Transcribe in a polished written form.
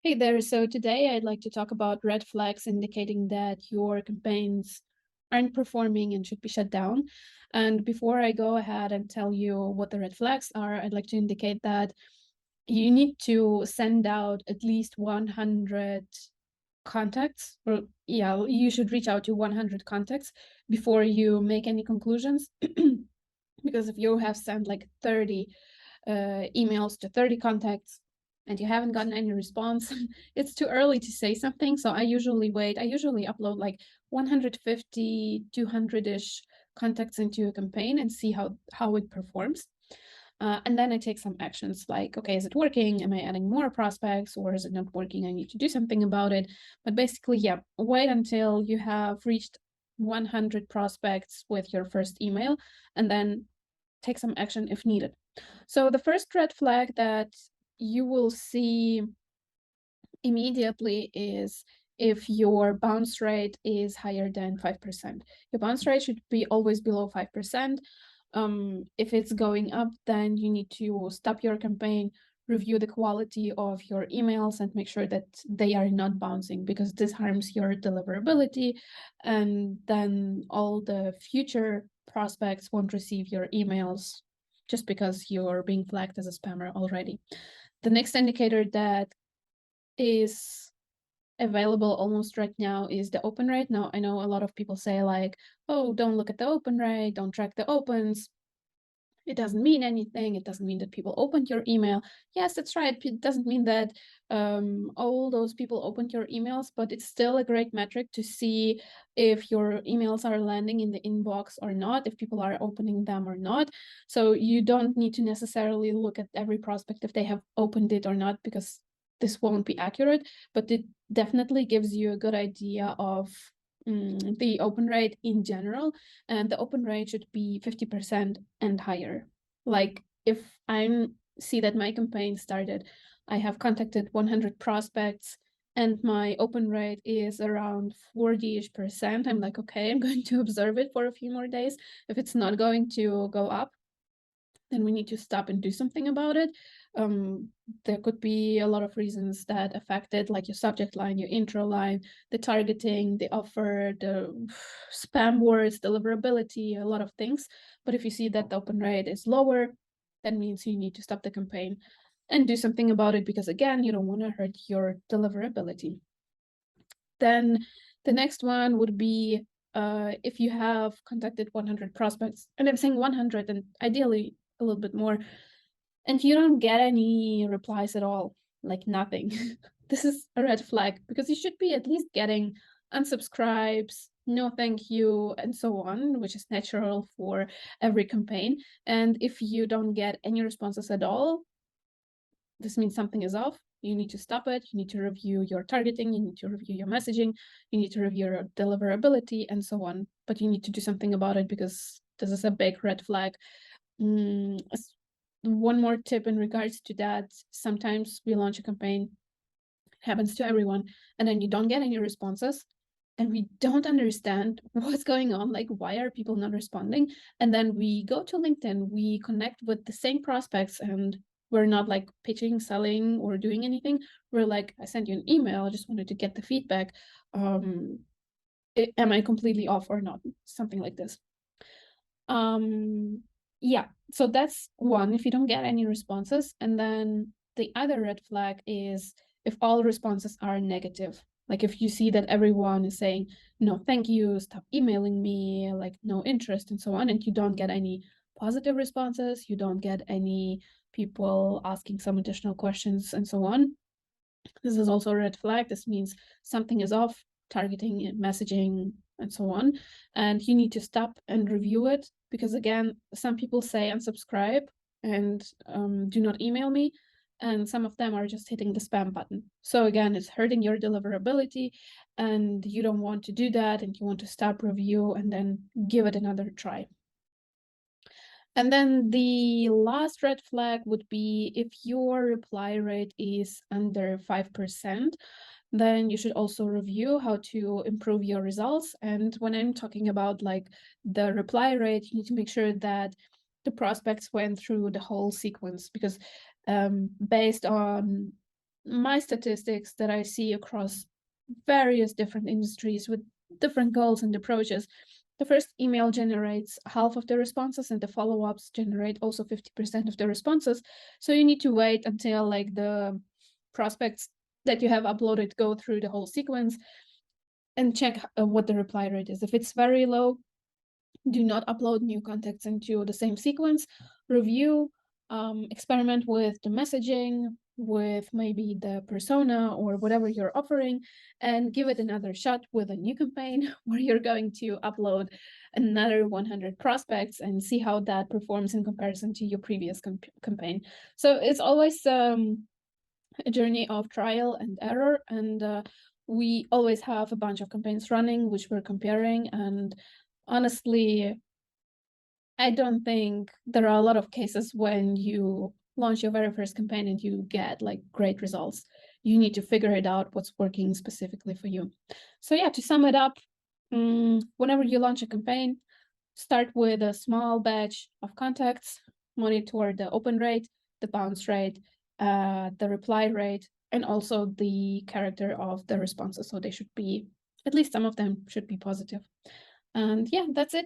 Hey there. So today I'd like to talk about red flags indicating that your campaigns aren't performing and should be shut down. And before I go ahead and tell you what the red flags are, I'd like to indicate that you need to send out at least 100 contacts, or yeah, you should reach out to 100 contacts before you make any conclusions. Because if you have sent like 30 emails to 30 contacts and you haven't gotten any response, it's too early to say something. So I usually wait. I usually upload like 150, 200-ish contacts into a campaign and see how it performs. And then I take some actions like, okay, is it working? Am I adding more prospects, or is it not working? I need to do something about it. But basically, yeah, wait until you have reached 100 prospects with your first email, and then take some action if needed. So the first red flag that you will see immediately is if your bounce rate is higher than 5%. Your bounce rate should be always below 5%. If it's going up, then you need to stop your campaign, review the quality of your emails, and make sure that they are not bouncing, because this harms your deliverability, and then all the future prospects won't receive your emails just because you're being flagged as a spammer already. The next indicator that is available almost right now is the open rate. Now, I know a lot of people say like, oh, don't look at the open rate, don't track the opens. It doesn't mean anything. It doesn't mean that people opened your email. Yes, that's right. It doesn't mean that all those people opened your emails, but it's still a great metric to see if your emails are landing in the inbox or not, if people are opening them or not. So you don't need to necessarily look at every prospect if they have opened it or not, because this won't be accurate, but it definitely gives you a good idea of the open rate in general, and the open rate should be 50% and higher. Like if I see that my campaign started, I have contacted 100 prospects and my open rate is around 40-ish%. I'm like, okay, I'm going to observe it for a few more days. If it's not going to go up, then we need to stop and do something about it. There could be a lot of reasons that affect it, like your subject line, your intro line, the targeting, the offer, the spam words, deliverability, a lot of things. But if you see that the open rate is lower, that means you need to stop the campaign and do something about it, because again, you don't want to hurt your deliverability. Then the next one would be if you have contacted 100 prospects, and I'm saying 100 and ideally a little bit more, and you don't get any replies at all, like nothing. This is a red flag, because you should be at least getting unsubscribes, no thank you, and so on, which is natural for every campaign. And if you don't get any responses at all, this means something is off. You need to stop it. You need to review your targeting. You need to review your messaging. You need to review your deliverability and so on. But you need to do something about it, because this is a big red flag. One more tip in regards to that: sometimes we launch a campaign, it happens to everyone, and then you don't get any responses. And we don't understand what's going on. Like, why are people not responding? And then we go to LinkedIn, we connect with the same prospects, and we're not like pitching, selling, or doing anything. We're like, I sent you an email, I just wanted to get the feedback. Am I completely off or not? Something like this. Yeah, so that's one, if you don't get any responses. And then the other red flag is if all responses are negative. Like if you see that everyone is saying, no, thank you, stop emailing me, like no interest and so on, and you don't get any positive responses, you don't get any people asking some additional questions and so on, this is also a red flag. This means something is off, targeting, messaging, and so on. And you need to stop and review it, because again, some people say unsubscribe and do not email me. And some of them are just hitting the spam button. So again, it's hurting your deliverability, and you don't want to do that, and you want to stop review and then give it another try. And then the last red flag would be if your reply rate is under 5%, then you should also review how to improve your results. And when I'm talking about like the reply rate, you need to make sure that the prospects went through the whole sequence, because based on my statistics that I see across various different industries with different goals and approaches, the first email generates half of the responses, and the follow-ups generate also 50% of the responses. So you need to wait until like the prospects that you have uploaded go through the whole sequence and check what the reply rate is. If it's very low, do not upload new contacts into the same sequence. Review, experiment with the messaging, with maybe the persona or whatever you're offering, and give it another shot with a new campaign where you're going to upload another 100 prospects and see how that performs in comparison to your previous campaign. So it's always a journey of trial and error, and we always have a bunch of campaigns running which we're comparing. And honestly, I don't think there are a lot of cases when you launch your very first campaign and you get like great results. You need to figure it out what's working specifically for you. So yeah, to sum it up, whenever you launch a campaign, start with a small batch of contacts, monitor the open rate, the bounce rate, the reply rate, and also the character of the responses. So they should be, at least some of them should be positive. And yeah, that's it.